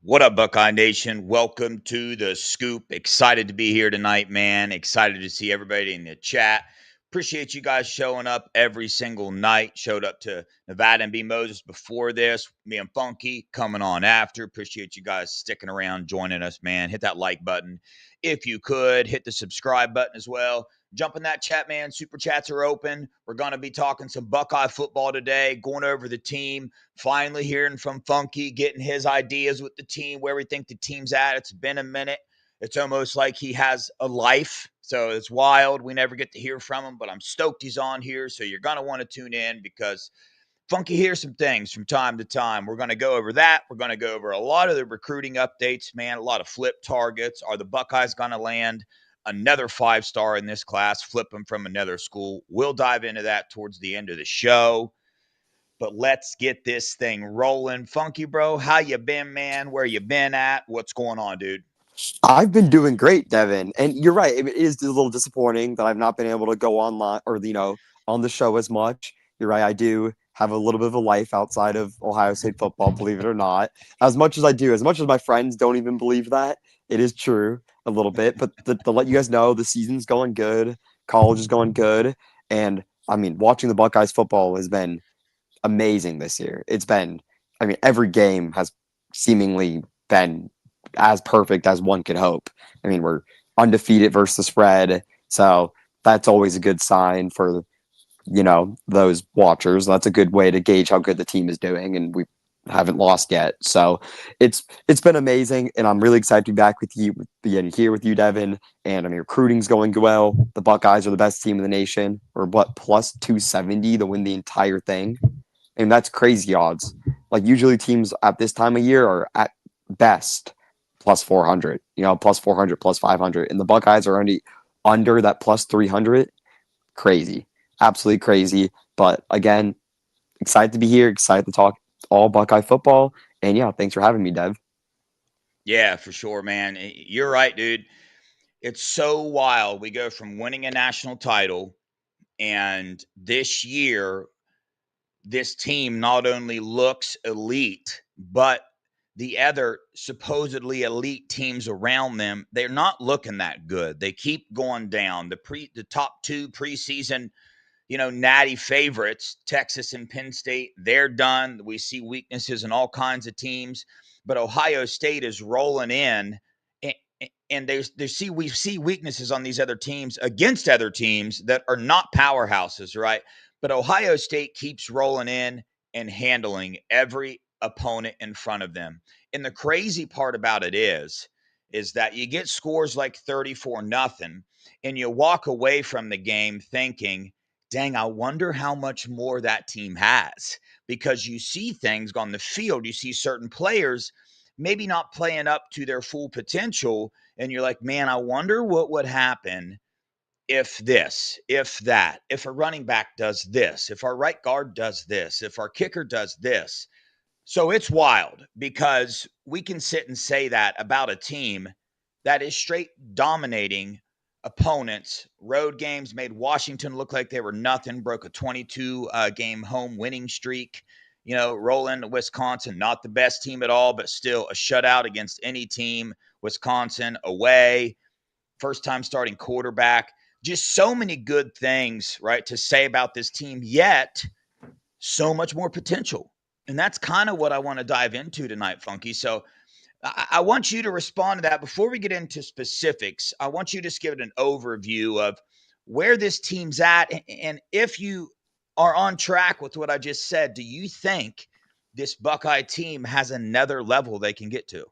What up, Buckeye Nation? Welcome to the Scoop. Excited to be here tonight, man. Excited to see everybody in the chat. Appreciate you guys showing up every single night. Showed up to Nevada and B Moses before this. Me and Funky coming on after. Appreciate you guys sticking around, joining us, man. Hit that like button if you could. Hit the subscribe button as well. Jump in that chat, man. Super chats are open. We're going to be talking some Buckeye football today, going over the team, finally hearing from Funky, getting his ideas with the team, where we think the team's at. It's been a minute. It's almost like he has a life. So it's wild. We never get to hear from him, but I'm stoked he's on here. So you're going to want to tune in because Funky hears some things from time to time. We're going to go over that. We're going to go over a lot of the recruiting updates, man, a lot of flip targets. Are the Buckeyes going to land another 5-star in this class, flip them from another school? We'll dive into that towards the end of the show. But let's get this thing rolling. Funky, bro, how you been, man? Where you been at? What's going on, dude? I've been doing great, Devin. And you're right. It is a little disappointing that I've not been able to go online or, on the show as much. You're right. I do have a little bit of a life outside of Ohio State football, believe it or not. As much as I do, as much as my friends don't even believe that, it is true a little bit. But to let you guys know, the season's going good. College is going good. And I mean, watching the Buckeyes football has been amazing this year. Every game has seemingly been as perfect as one could hope. I mean, we're undefeated versus the spread, so that's always a good sign for those watchers. That's a good way to gauge how good the team is doing, and we haven't lost yet. So it's been amazing, and I'm really excited to be back with you, being here with you, Devin. And I mean, recruiting's going well. The Buckeyes are the best team in the nation, or what, plus 270 to win the entire thing. And that's crazy odds. Like usually teams at this time of year are at best plus 400, plus 400, plus 500. And the Buckeyes are only under that plus 300. Crazy. Absolutely crazy. But again, excited to be here, excited to talk all Buckeye football. And yeah, thanks for having me, Dev. Yeah, for sure, man. You're right, dude. It's so wild. We go from winning a national title, and this year, this team not only looks elite, but the other supposedly elite teams around them, they're not looking that good. They keep going down. The top two preseason, natty favorites, Texas and Penn State, they're done. We see weaknesses in all kinds of teams, but Ohio State is rolling in, and we see weaknesses on these other teams against other teams that are not powerhouses, right? But Ohio State keeps rolling in and handling every opponent in front of them. And the crazy part about it is that you get scores like 34 nothing, and you walk away from the game thinking, dang, I wonder how much more that team has, because you see things on the field. You see certain players maybe not playing up to their full potential, and you're like, man, I wonder what would happen if this, if that, if a running back does this, if our right guard does this, if our kicker does this. So it's wild because we can sit and say that about a team that is straight dominating opponents. Road games made Washington look like they were nothing, broke a 22 game home winning streak. Roll into Wisconsin, not the best team at all, but still a shutout against any team. Wisconsin away, first time starting quarterback. Just so many good things, right, to say about this team, yet so much more potential. And that's kind of what I want to dive into tonight, Funky. So I want you to respond to that. Before we get into specifics, I want you to just give it an overview of where this team's at. And if you are on track with what I just said, do you think this Buckeye team has another level they can get to?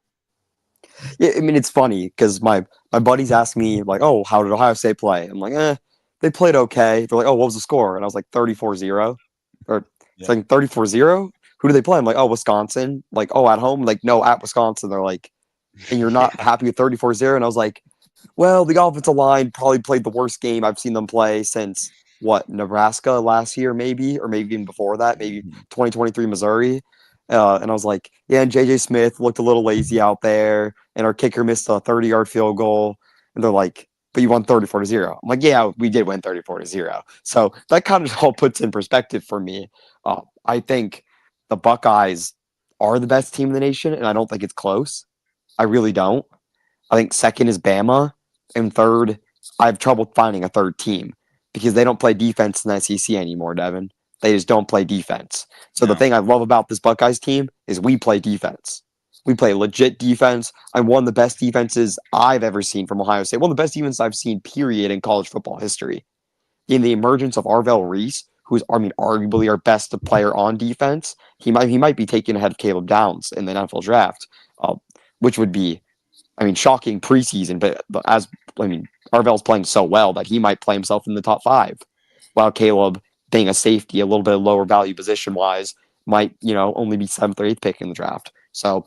Yeah, I mean, it's funny because my buddies ask me, like, oh, how did Ohio State play? I'm like, they played okay. They're like, oh, what was the score? And I was like, 34-0. Or it's Yeah. like 34-0. Who do they play? I'm like, oh, Wisconsin. Like, oh, at home? Like, no, at Wisconsin. They're like, and you're not Yeah. happy with 34-0. And I was like, well, the offensive line probably played the worst game I've seen them play since what, Nebraska last year, maybe, or maybe even before that, maybe 2023 Missouri. And I was like, yeah, and JJ Smith looked a little lazy out there, and our kicker missed a 30-yard field goal. And they're like, but you won 34-0. I'm like, yeah, we did win 34-0. So that kind of all puts in perspective for me. I think the Buckeyes are the best team in the nation, and I don't think it's close. I really don't. I think second is Bama, and third, I have trouble finding a third team because they don't play defense in the SEC anymore, Devin. They just don't play defense. So the No. thing I love about this Buckeyes team is we play defense. We play legit defense. I'm one of the best defenses I've ever seen from Ohio State. One of the best defenses I've seen, period, in college football history. In the emergence of Arvell Reese, who's arguably our best player on defense, he might be taken ahead of Caleb Downs in the NFL draft, uh, which would be shocking preseason, but as Arvell's playing so well that he might play himself in the top five, while Caleb, being a safety, a little bit lower value position wise, might only be seventh or eighth pick in the draft. So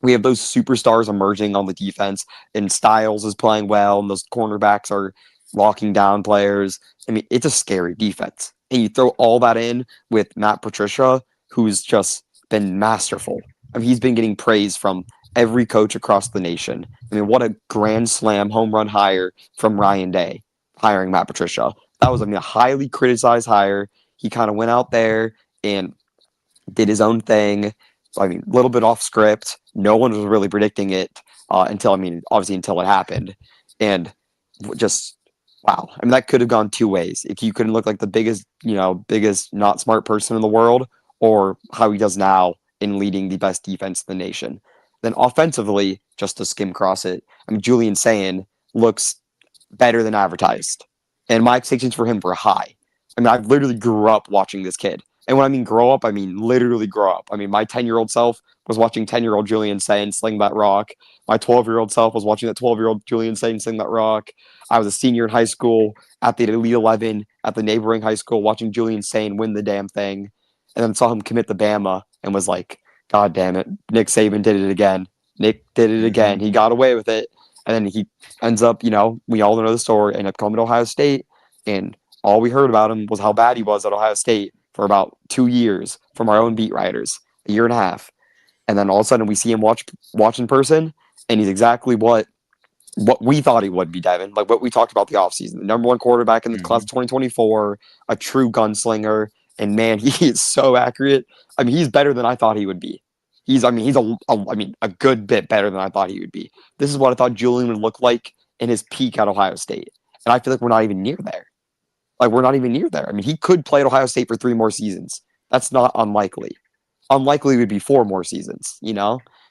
we have those superstars emerging on the defense, and Styles is playing well, and those cornerbacks are locking down players. It's a scary defense, and you throw all that in with Matt Patricia, who's just been masterful. He's been getting praise from every coach across the nation. What a grand slam home run hire from Ryan Day, hiring Matt Patricia. That was a highly criticized hire. He kind of went out there and did his own thing. A little bit off script. No one was really predicting it until it happened. And just, wow. That could have gone two ways. If you couldn't look like the biggest not smart person in the world, or how he does now in leading the best defense in the nation. Then offensively, just to skim across it, Julian Sayin looks better than advertised. And my expectations for him were high. I've literally grew up watching this kid. And when I mean grow up, I mean literally grow up. My 10-year-old self was watching 10-year-old Julian Sayin sling that rock. My 12-year-old self was watching that 12-year-old Julian Sayin sling that rock. I was a senior in high school at the Elite 11 at the neighboring high school watching Julian Sayin win the damn thing. And then saw him commit to Bama and was like, God damn it, Nick Saban did it again. Nick did it again. He got away with it. And then he ends up, we all know the story, ended up coming to Ohio State. And all we heard about him was how bad he was at Ohio State for about 2 years from our own beat writers, a year and a half. And then all of a sudden we see him watch in person, and he's exactly what we thought he would be, Devin. Like what we talked about the offseason. The number one quarterback in the class of 2024, a true gunslinger. And man, he is so accurate. He's better than I thought he would be. He's a good bit better than I thought he would be. This is what I thought Julian would look like in his peak at Ohio State. And I feel like we're not even near there. We're not even near there. He could play at Ohio State for 3 more seasons. That's not unlikely. Unlikely would be 4 more seasons,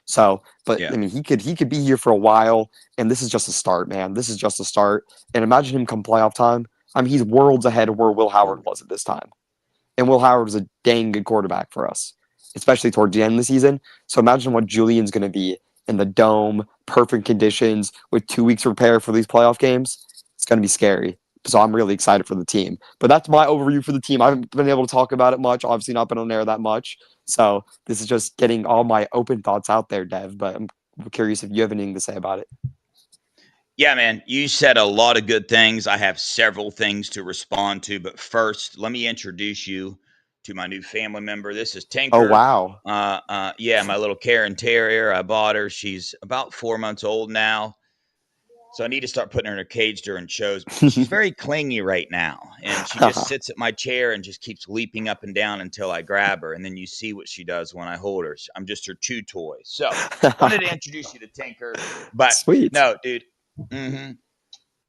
So, but Yeah. he could be here for a while, and this is just a start, man. This is just a start. And imagine him come playoff time. He's worlds ahead of where Will Howard was at this time. And Will Howard was a dang good quarterback for us, especially towards the end of the season. So imagine what Julian's going to be in the dome, perfect conditions, with 2 weeks to prepare for these playoff games. It's going to be scary. So I'm really excited for the team. But that's my overview for the team. I haven't been able to talk about it much. Obviously not been on air that much. So this is just getting all my open thoughts out there, Dev. But I'm curious if you have anything to say about it. Yeah, man, you said a lot of good things. I have several things to respond to, but first, let me introduce you to my new family member. This is Oh, Tinker. wow. Yeah, my little Karen Terrier. I bought her. She's about 4 months old now. So I need to start putting her in a cage during shows. She's very clingy right now, and she just sits at my chair and just keeps leaping up and down until I grab her. And then you see what she does when I hold her. I'm just her chew toy. So wanted to introduce you to Tinker, but Sweet. no, dude. A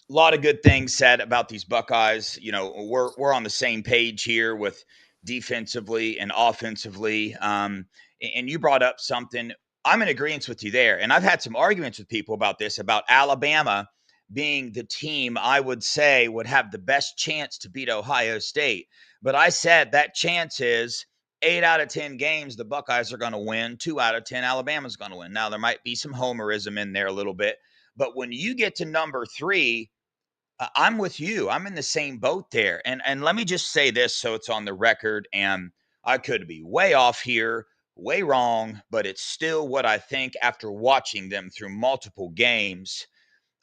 lot of good things said about these Buckeyes. We're on the same page here with defensively and offensively. And you brought up something. I'm in agreement with you there. And I've had some arguments with people about this, about Alabama being the team I would say would have the best chance to beat Ohio State. But I said that chance is 8 out of 10 games the Buckeyes are going to win. 2 out of 10 Alabama's going to win. Now, there might be some homerism in there a little bit. But when you get to number 3, I'm with you. I'm in the same boat there. And let me just say this so it's on the record, and I could be way off here, way wrong, but it's still what I think after watching them through multiple games.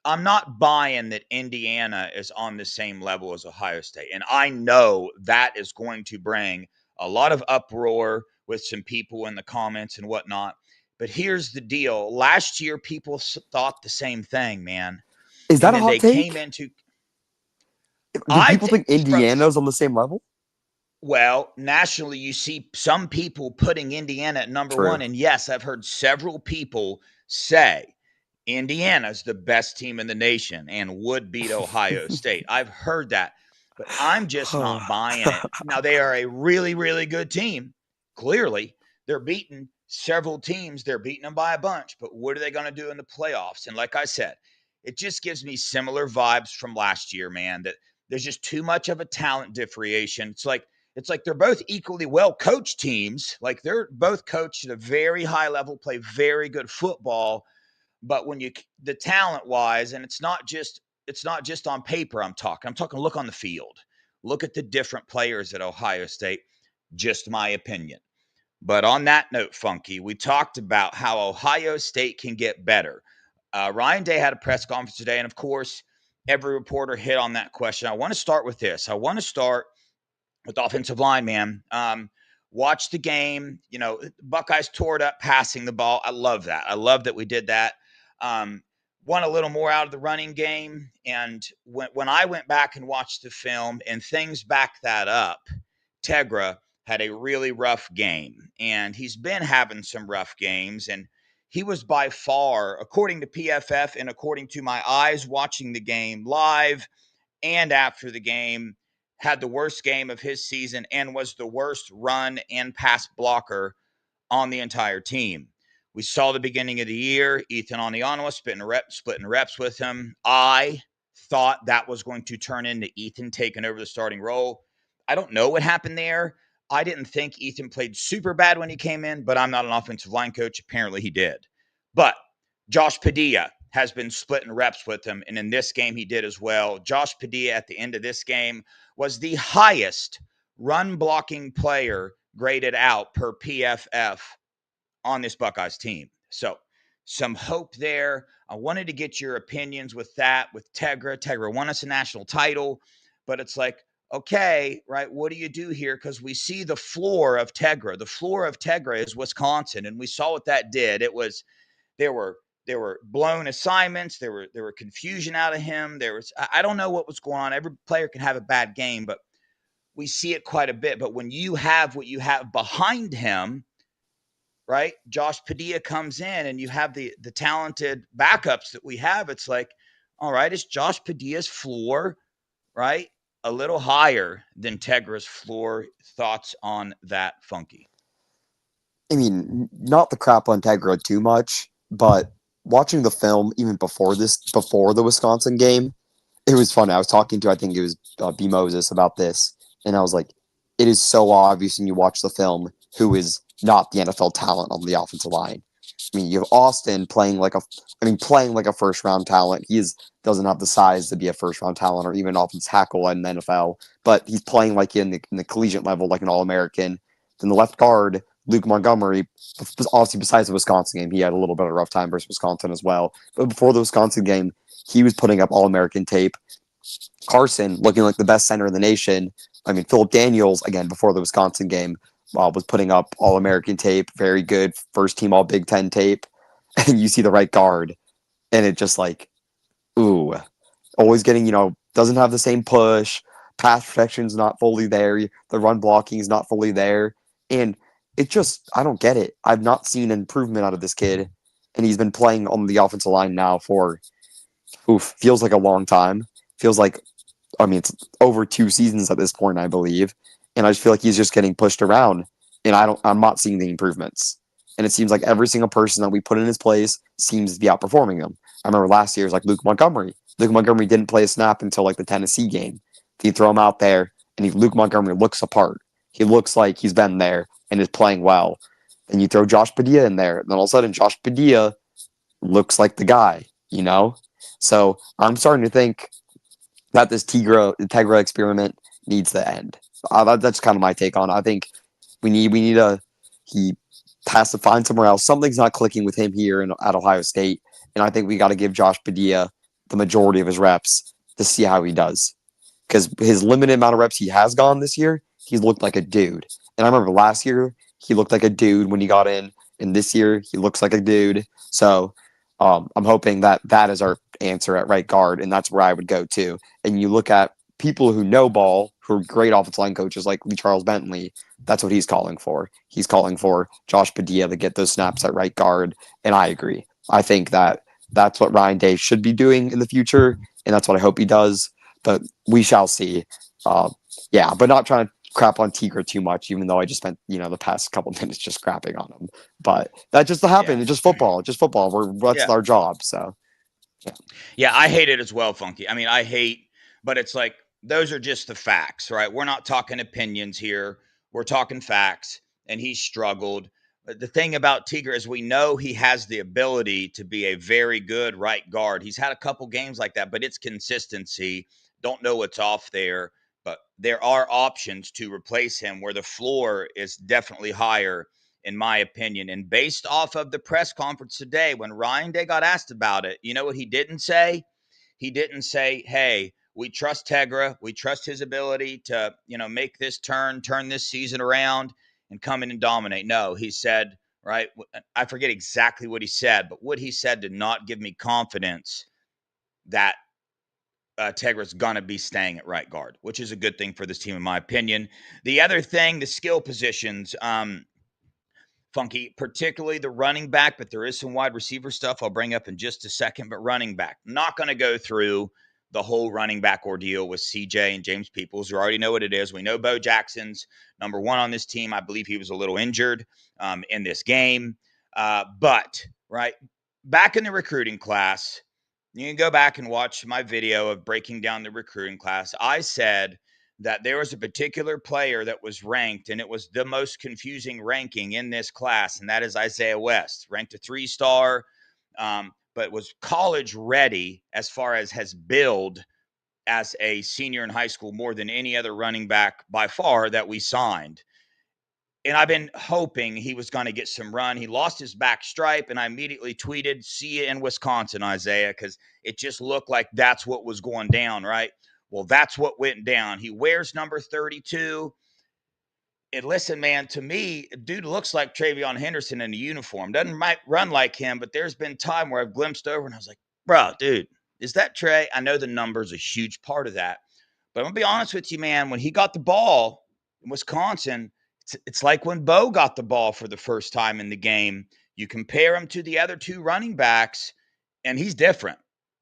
I'm not buying that Indiana is on the same level as Ohio State. And I know that is going to bring a lot of uproar with some people in the comments and whatnot. But here's the deal. Last year, people thought the same thing, man. Is that And a then hot they came take? into Do I people think think Indiana's on the same level? Well, nationally, you see some people putting Indiana at number one. True. And yes, I've heard several people say Indiana's the best team in the nation and would beat Ohio State. I've heard that, but I'm just not buying it. Now, they are a really, really good team. Clearly, they're beating several teams. They're beating them by a bunch, but what are they going to do in the playoffs? And like I said, it just gives me similar vibes from last year, man, that there's just too much of a talent differentiation. It's like they're both equally well coached teams. Like they're both coached at a very high level, play very good football. But when you the talent wise, and it's not just on paper. I'm talking. Look on the field. Look at the different players at Ohio State. Just my opinion. But on that note, Funky, we talked about how Ohio State can get better. Ryan Day had a press conference today, and of course, every reporter hit on that question. I want to start with this. I want to start with the offensive line, man. Watch the game. Buckeyes tore it up passing the ball. I love that. I love that we did that. Um, Want a little more out of the running game. And when I went back and watched the film and things back that up, Tegra had a really rough game. And he's been having some rough games. And he was by far, according to PFF and according to my eyes watching the game live, and after the game, had the worst game of his season and was the worst run and pass blocker on the entire team. We saw the beginning of the year, Ethan Onianwa splitting reps with him. I thought that was going to turn into Ethan taking over the starting role. I don't know what happened there. I didn't think Ethan played super bad when he came in, but I'm not an offensive line coach. Apparently he did. But Josh Padilla has been splitting reps with him, and in this game he did as well. Josh Padilla at the end of this game was the highest run blocking player graded out per PFF on this Buckeyes team. So some hope there. I wanted to get your opinions with that, with Tegra. Tegra won us a national title, but it's like, okay, right, what do you do here? Because we see the floor of Tegra. The floor of Tegra is Wisconsin, and we saw what that did. There were there were blown assignments. There were confusion out of him. I don't know what was going on. Every player can have a bad game, but we see it quite a bit. But when you have what you have behind him, right? Josh Padilla comes in, and you have the talented backups that we have. It's like, all right, is Josh Padilla's floor right a little higher than Tegra's floor? Thoughts on that, Funky? I mean, not the crap on Tegra too much, but watching the film even before the Wisconsin game, it was funny. I was talking to, I think it was B Moses about this, and I was like, it is so obvious when you watch the film who is not the NFL talent on the offensive line. I mean, you have Austin playing like a first round talent. Doesn't have the size to be a first round talent or even offensive tackle in the NFL, but he's playing like in the collegiate level, like an All American. Then the left guard, Luke Montgomery, obviously besides the Wisconsin game, he had a little bit of a rough time versus Wisconsin as well. But before the Wisconsin game, he was putting up All American tape. Carson looking like the best center in the nation. I mean, Philip Daniels, again, before the Wisconsin game, was putting up All American tape, very good first team All Big Ten tape. And you see the right guard, and it just like, ooh, always getting, doesn't have the same push. Pass protection's not fully there. The run blocking is not fully there. And it just, I don't get it. I've not seen improvement out of this kid. And he's been playing on the offensive line now for, feels like a long time. Feels like, I mean, it's over 2 seasons at this point, I believe. And I just feel like he's just getting pushed around. And I'm not seeing the improvements. And it seems like every single person that we put in his place seems to be outperforming him. I remember last year it was like Luke Montgomery. Luke Montgomery didn't play a snap until like the Tennessee game. You throw him out there, and Luke Montgomery looks apart. He looks like he's been there and is playing well. And you throw Josh Padilla in there, and then all of a sudden Josh Padilla looks like the guy. So I'm starting to think that this Tegra experiment needs to end. That's kind of my take on it. I think he has to find somewhere else. Something's not clicking with him here at Ohio State, and I think we got to give Josh Padilla the majority of his reps to see how he does. Because his limited amount of reps he has gone this year, he's looked like a dude. And I remember last year, he looked like a dude when he got in. And this year, he looks like a dude. So I'm hoping that is our answer at right guard. And that's where I would go to. And you look at people who know ball, who are great offensive line coaches like Lee Charles Bentley, that's what he's calling for. He's calling for Josh Padilla to get those snaps at right guard, and I agree. I think that that's what Ryan Day should be doing in the future, and that's what I hope he does. But we shall see. Yeah, but not trying to crap on Tigra too much, even though I just spent the past couple minutes just crapping on him. But that just happened. Yeah. It's just football. Just football. That's Yeah. our job. So yeah. Yeah, I hate it as well, Funky. I mean, I hate, but it's like those are just the facts, right? We're not talking opinions here. We're talking facts, and he struggled. But the thing about Tiger is we know he has the ability to be a very good right guard. He's had a couple games like that, but it's consistency. Don't know what's off there, but there are options to replace him where the floor is definitely higher, in my opinion. And based off of the press conference today, when Ryan Day got asked about it, you know what he didn't say? He didn't say, hey, we trust Tegra. We trust his ability to, make this turn this season around and come in and dominate. No, he said, right? I forget exactly what he said, but what he said did not give me confidence that Tegra's going to be staying at right guard, which is a good thing for this team, in my opinion. The other thing, the skill positions, Funky, particularly the running back, but there is some wide receiver stuff I'll bring up in just a second. But running back, not going to go through the whole running back ordeal with CJ and James Peoples. We already know what it is. We know Bo Jackson's number one on this team. I believe he was a little injured in this game. But, right, back in the recruiting class, you can go back and watch my video of breaking down the recruiting class. I said that there was a particular player that was ranked, and it was the most confusing ranking in this class, and that is Isaiah West, ranked a 3-star, but was college ready as far as has build as a senior in high school more than any other running back by far that we signed. And I've been hoping he was going to get some run. He lost his back stripe, and I immediately tweeted, see you in Wisconsin, Isaiah, because it just looked like that's what was going down, right? Well, that's what went down. He wears number 32. And listen, man, to me, dude looks like Travion Henderson in a uniform. Doesn't might run like him, but there's been time where I've glimpsed over and I was like, bro, dude, is that Trey? I know the number's a huge part of that. But I'm going to be honest with you, man, when he got the ball in Wisconsin, it's like when Bo got the ball for the first time in the game. You compare him to the other two running backs, and he's different.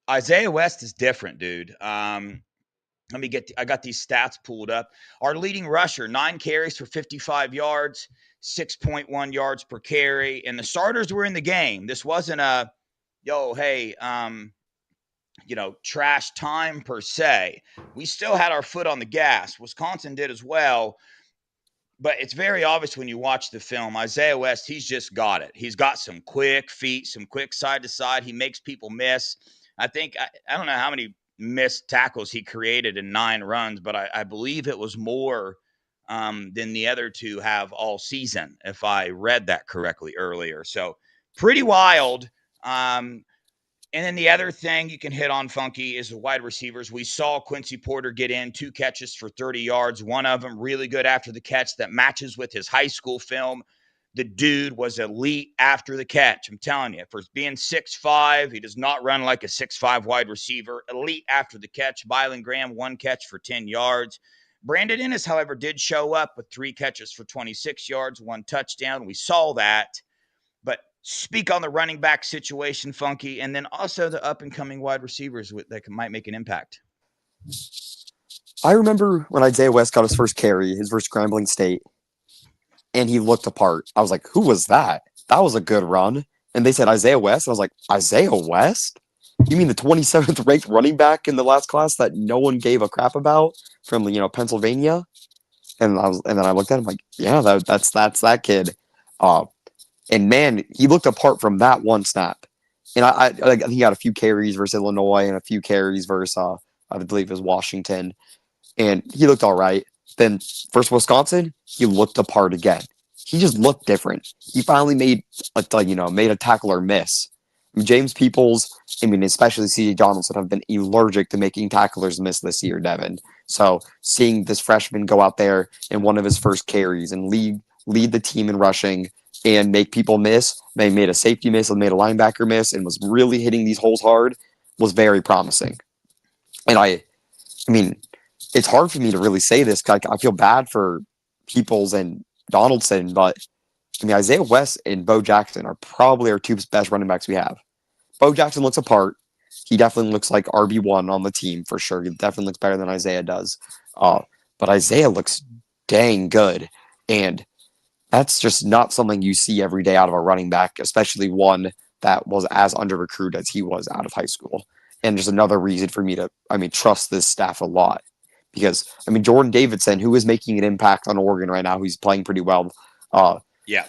Isaiah West is different, dude. I got these stats pulled up. Our leading rusher, 9 carries for 55 yards, 6.1 yards per carry, and the starters were in the game. This wasn't a, hey, trash time per se. We still had our foot on the gas. Wisconsin did as well. But it's very obvious when you watch the film. Isaiah West, he's just got it. He's got some quick feet, some quick side to side. He makes people miss. I think, I don't know how many missed tackles he created in 9 runs, but I believe it was more than the other two have all season, if I read that correctly earlier. So pretty wild. And then the other thing you can hit on, Funky, is the wide receivers. We saw Quincy Porter get in 2 catches for 30 yards. One of them really good after the catch that matches with his high school film. The dude was elite after the catch. I'm telling you, for being 6'5", he does not run like a 6'5" wide receiver. Elite after the catch. Byron Graham, 1 catch for 10 yards. Brandon Ennis, however, did show up with 3 catches for 26 yards, 1 touchdown. We saw that. But speak on the running back situation, Funky, and then also the up-and-coming wide receivers that might make an impact. I remember when Isaiah West got his first carry, his first scrambling state, and he looked apart. I was like, who was that? That was a good run. And they said Isaiah West. And I was like, Isaiah West? You mean the 27th ranked running back in the last class that no one gave a crap about from Pennsylvania? And then I looked at him like, yeah, that's that kid. And man, he looked apart from that one snap. And I think he got a few carries versus Illinois and a few carries versus I believe it was Washington. And he looked all right. Then first Wisconsin, he looked apart again. He just looked different. He finally made a tackler miss. James Peoples, especially C.J. Donaldson, have been allergic to making tacklers miss this year, Devin. So seeing this freshman go out there in one of his first carries and lead the team in rushing and make people miss, they made a safety miss, and made a linebacker miss, and was really hitting these holes hard, was very promising. And it's hard for me to really say this. 'Cause I feel bad for Peoples and Donaldson, but I mean, Isaiah West and Bo Jackson are probably our two best running backs we have. Bo Jackson looks apart. He definitely looks like RB1 on the team for sure. He definitely looks better than Isaiah does. Uh, but Isaiah looks dang good. And that's just not something you see every day out of a running back, especially one that was as under recruited as he was out of high school. And just another reason for me to, I mean, trust this staff a lot. Because, I mean, Jordan Davidson, who is making an impact on Oregon right now, who's playing pretty well, uh, Yeah.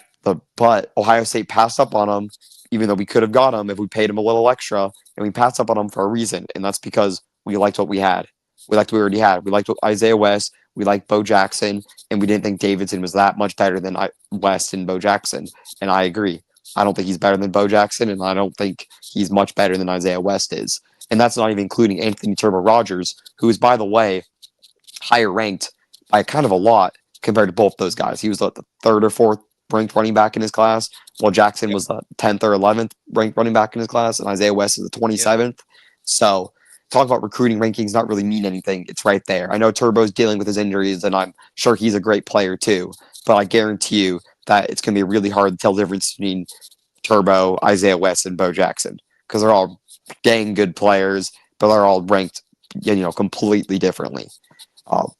but Ohio State passed up on him, even though we could have got him if we paid him a little extra, and we passed up on him for a reason, and that's because we liked what we had. We liked what we already had. We liked Isaiah West. We liked Bo Jackson, and we didn't think Davidson was that much better than West and Bo Jackson. And I agree. I don't think he's better than Bo Jackson, and I don't think he's much better than Isaiah West is. And that's not even including Anthony Turbo Rogers, who is, by the way, higher ranked by kind of a lot compared to both those guys. He was the third or fourth ranked running back in his class, while Jackson Yep. was the 10th or 11th ranked running back in his class, and Isaiah West is the Yep. 27th. So, talk about recruiting rankings not really mean anything. It's right there. I know Turbo's dealing with his injuries, and I'm sure he's a great player too, but I guarantee you that it's going to be really hard to tell the difference between Turbo, Isaiah West, and Bo Jackson because they're all dang good players, but they're all ranked, completely differently. Um,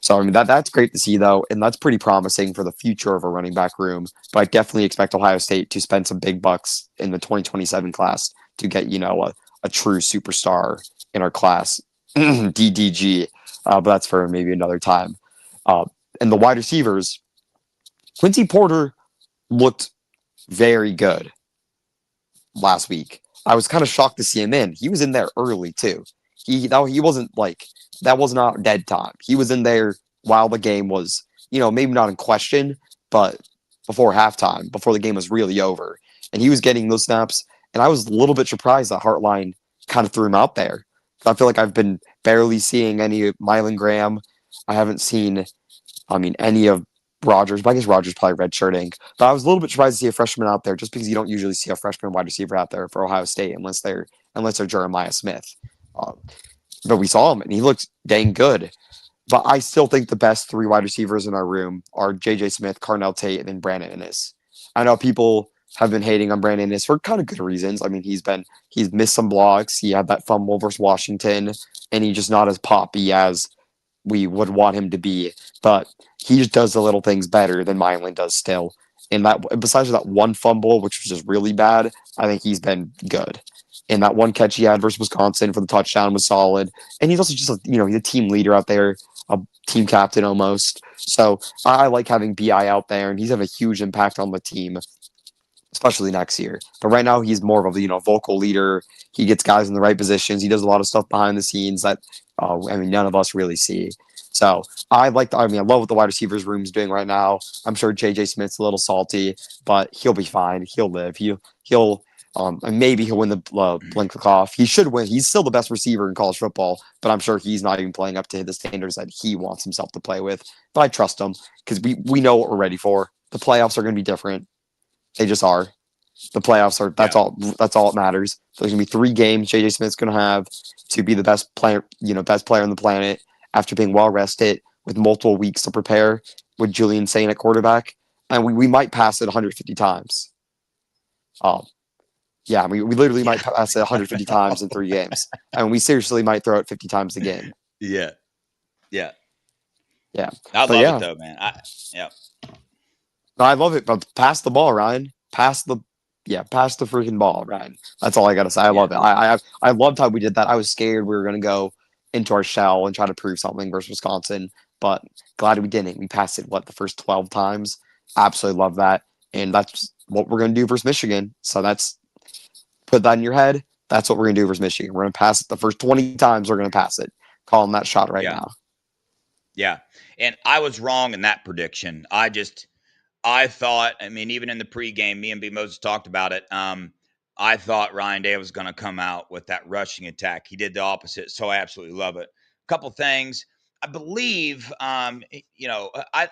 so I mean that's great to see though, and that's pretty promising for the future of a running back room. But I definitely expect Ohio State to spend some big bucks in the 2027 class to get a true superstar in our class, DDG. But that's for maybe another time. Uh, and the wide receivers, Quincy Porter looked very good last week. I was kind of shocked to see him in. He was in there early too. He wasn't like that was not dead time. He was in there while the game was, maybe not in question, but before halftime, before the game was really over. And he was getting those snaps. And I was a little bit surprised that Hartline kind of threw him out there. I feel like I've been barely seeing any Mylan Graham. I haven't seen, I mean, any of Rogers, but I guess Rogers probably redshirting. But I was a little bit surprised to see a freshman out there, just because you don't usually see a freshman wide receiver out there for Ohio State unless they're Jeremiah Smith. Um, but we saw him, and he looked dang good. But I still think the best three wide receivers in our room are J.J. Smith, Carnell Tate, and then Brandon Inniss. I know people have been hating on Brandon Inniss for kind of good reasons. I mean, he's missed some blocks. He had that fumble versus Washington, and he's just not as poppy as we would want him to be. But he just does the little things better than Mylan does still. And that besides that one fumble, which was just really bad, I think he's been good. And that one catch he had versus Wisconsin for the touchdown was solid. And he's also just he's a team leader out there, a team captain almost. So I like having Bi out there, and he's have a huge impact on the team, especially next year. But right now he's more of a vocal leader. He gets guys in the right positions. He does a lot of stuff behind the scenes that none of us really see. So I love what the wide receivers room is doing right now. I'm sure JJ Smith's a little salty, but he'll be fine. He'll live. He'll and maybe he'll win the Blinklick. He should win. He's still the best receiver in college football, but I'm sure he's not even playing up to the standards that he wants himself to play with. But I trust him because we know what we're ready for. The playoffs are going to be different. They just are. The playoffs are that's all that matters. So there's gonna be 3 games JJ Smith's gonna have to be the best player on the planet after being well rested with multiple weeks to prepare with Julian Saint at quarterback. And we might pass it 150 times. Um yeah, we literally Yeah. might pass it 150 times in 3 games. And we seriously might throw it 50 times a game. Yeah. Yeah. Yeah. I But love it yeah, though, man. Yeah. I love it. But pass the ball, Ryan. Pass the freaking ball, Ryan. That's all I gotta say. I Yeah. love it. I loved how we did that. I was scared we were gonna go into our shell and try to prove something versus Wisconsin, but glad we didn't. We passed it the first 12 times. Absolutely love that, and that's what we're gonna do versus Michigan. So that's put that in your head. That's what we're gonna do versus Michigan. We're gonna pass it the first 20 times. We're gonna pass it. Calling that shot right Yeah. now. Yeah. And I was wrong in that prediction. I thought, I mean, even in the pregame, me and B Moses talked about it. I thought Ryan Day was going to come out with that rushing attack. He did the opposite, so I absolutely love it. A couple things. I believe, I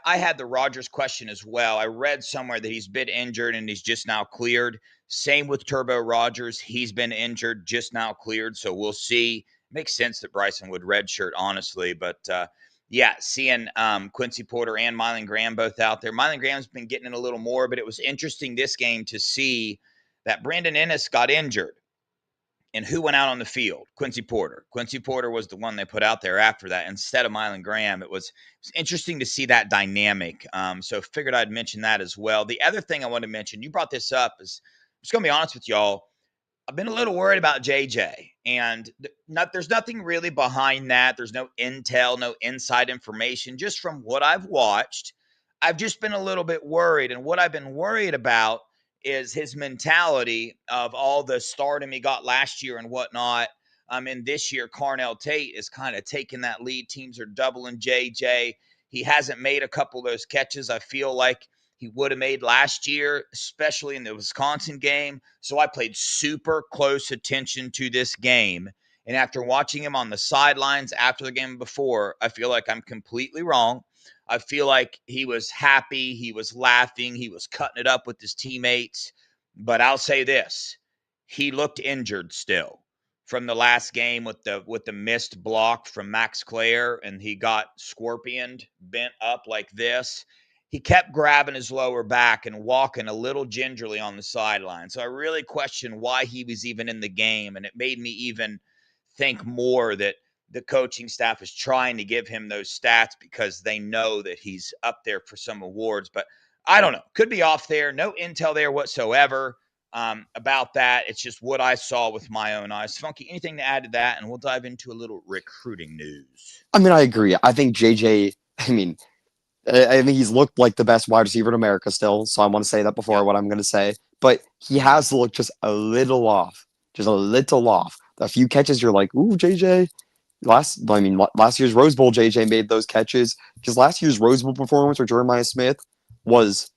had the Rogers question as well. I read somewhere that he's been injured and he's just now cleared. Same with Turbo Rogers. He's been injured, just now cleared. So we'll see. makes sense that Bryson would redshirt, honestly. But yeah, seeing Quincy Porter and Mylan Graham both out there. Mylan Graham's been getting in a little more, but it was interesting this game to see that Brandon Ennis got injured. And who went out on the field? Quincy Porter. Quincy Porter was the one they put out there after that instead of Mylan Graham. It was interesting to see that dynamic. So figured I'd mention that as well. The other thing I want to mention, you brought this up, is I'm just going to be honest with y'all. I've been a little worried about JJ, and there's nothing really behind that. There's no intel, no inside information. Just from what I've watched, I've just been a little bit worried. And what I've been worried about is his mentality of all the stardom he got last year and whatnot. And this year, Carnell Tate is kind of taking that lead. Teams are doubling JJ. He hasn't made a couple of those catches I feel like he would have made last year, especially in the Wisconsin game. So I paid super close attention to this game. And after watching him on the sidelines after the game before, I feel like I'm completely wrong. I feel like he was happy, he was laughing, he was cutting it up with his teammates. But I'll say this, he looked injured still from the last game with the missed block from Max Clare, and he got scorpioned, bent up like this. He kept grabbing his lower back and walking a little gingerly on the sideline. So I really questioned why he was even in the game, and it made me even think more that the coaching staff is trying to give him those stats because they know that he's up there for some awards. But I don't know. Could be off there. No intel there whatsoever about that. It's just what I saw with my own eyes. Funky, anything to add to that? And we'll dive into a little recruiting news. I mean, I agree. I think JJ, I think he's looked like the best wide receiver in America still. So I want to say that before what I'm going to say. But he has looked just a little off. Just a little off. A few catches, you're like, ooh, JJ. Last year's Rose Bowl, JJ made those catches. Because last year's Rose Bowl performance for Jeremiah Smith was,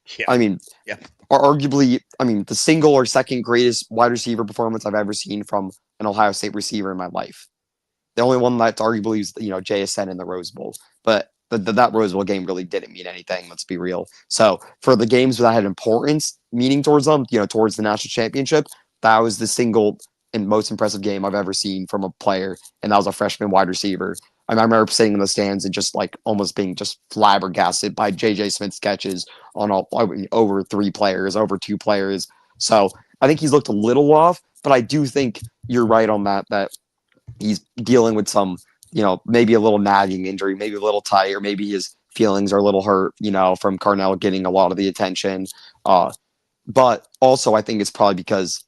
arguably, the single or second greatest wide receiver performance I've ever seen from an Ohio State receiver in my life. The only one that's arguably is, JSN in the Rose Bowl. But that Rose Bowl game really didn't mean anything, let's be real. So for the games that had importance, meaning towards them, towards the national championship, that was the single and most impressive game I've ever seen from a player, and that was a freshman wide receiver. I remember sitting in the stands and just like almost being just flabbergasted by JJ Smith's catches on over 3 players, over 2 players. So I think he's looked a little off, but I do think you're right on that he's dealing with some, maybe a little nagging injury, maybe a little tired, maybe his feelings are a little hurt, from Carnell getting a lot of the attention. But also I think it's probably because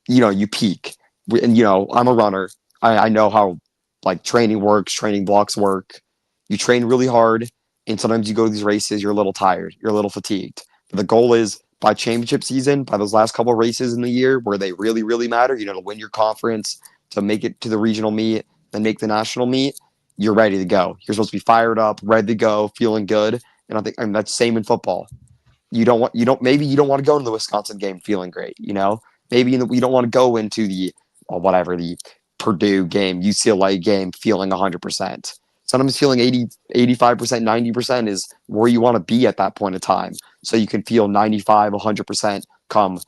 you peak. And, I'm a runner. I know how training works, training blocks work. You train really hard, and sometimes you go to these races, you're a little tired, you're a little fatigued. But the goal is by championship season, by those last couple of races in the year where they really, really matter, to win your conference, to make it to the regional meet, then make the national meet, you're ready to go. You're supposed to be fired up, ready to go, feeling good. And I think that's same in football. Maybe you don't want to go into the Wisconsin game feeling great, Maybe you don't want to go into the Purdue game, UCLA game feeling 100%. Sometimes feeling 80, 85%, 90% is where you want to be at that point in time. So you can feel 95, 100% come,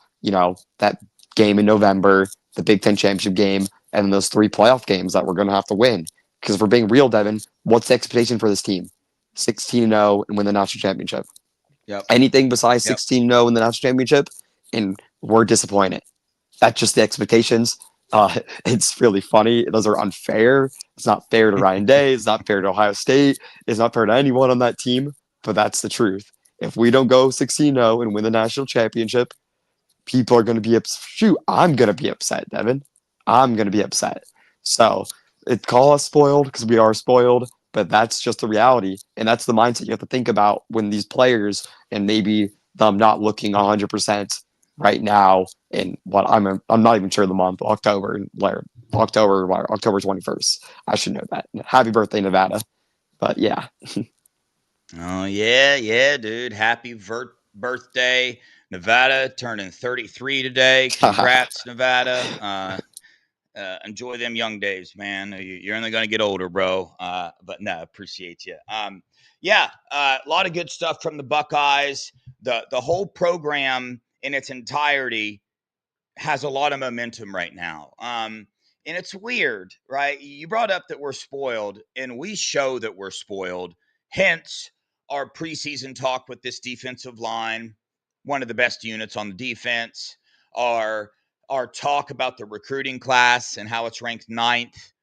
that game in November, the Big Ten championship game, and those 3 playoff games that we're going to have to win. Because if we're being real, Devin, what's the expectation for this team? 16-0 and win the national championship. Yep. Anything besides 16-0 in the national championship, and we're disappointed. That's just the expectations. It's really funny. Those are unfair. It's not fair to Ryan Day. It's not fair to Ohio State. It's not fair to anyone on that team, but that's the truth. If we don't go 16-0 and win the national championship, people are going to be upset. Shoot, I'm going to be upset, Devin. I'm going to be upset. So call us spoiled because we are spoiled, but that's just the reality. And that's the mindset you have to think about when these players and maybe them not looking 100% right now in what I'm not even sure the month, October 21st. I should know that. Happy birthday, Nevada. But yeah. Oh yeah, dude. Happy birthday, Nevada, turning 33 today. Congrats, Nevada. Enjoy them young days, man. You're only going to get older, bro. But no, appreciate you. A lot of good stuff from the Buckeyes. The whole program in its entirety has a lot of momentum right now. And it's weird, right? You brought up that we're spoiled, and we show that we're spoiled. Hence, our preseason talk with this defensive line, one of the best units on the defense. Our our talk about the recruiting class and how it's ranked ninth.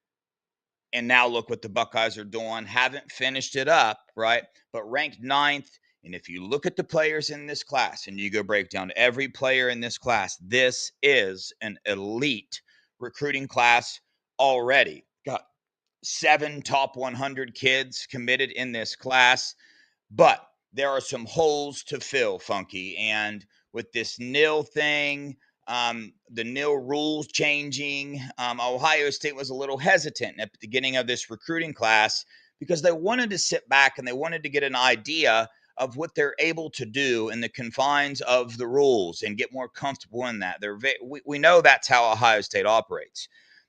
And now look what the Buckeyes are doing. Haven't finished it up, right? But ranked ninth. And if you look at the players in this class and you go break down every player in this class, this is an elite recruiting class already. Got 7 top 100 kids committed in this class. But there are some holes to fill, Funky. And with this nil thing, the nil rules changing, Ohio State was a little hesitant at the beginning of this recruiting class because they wanted to sit back and they wanted to get an idea of what they're able to do in the confines of the rules and get more comfortable in that. We know that's how Ohio State operates.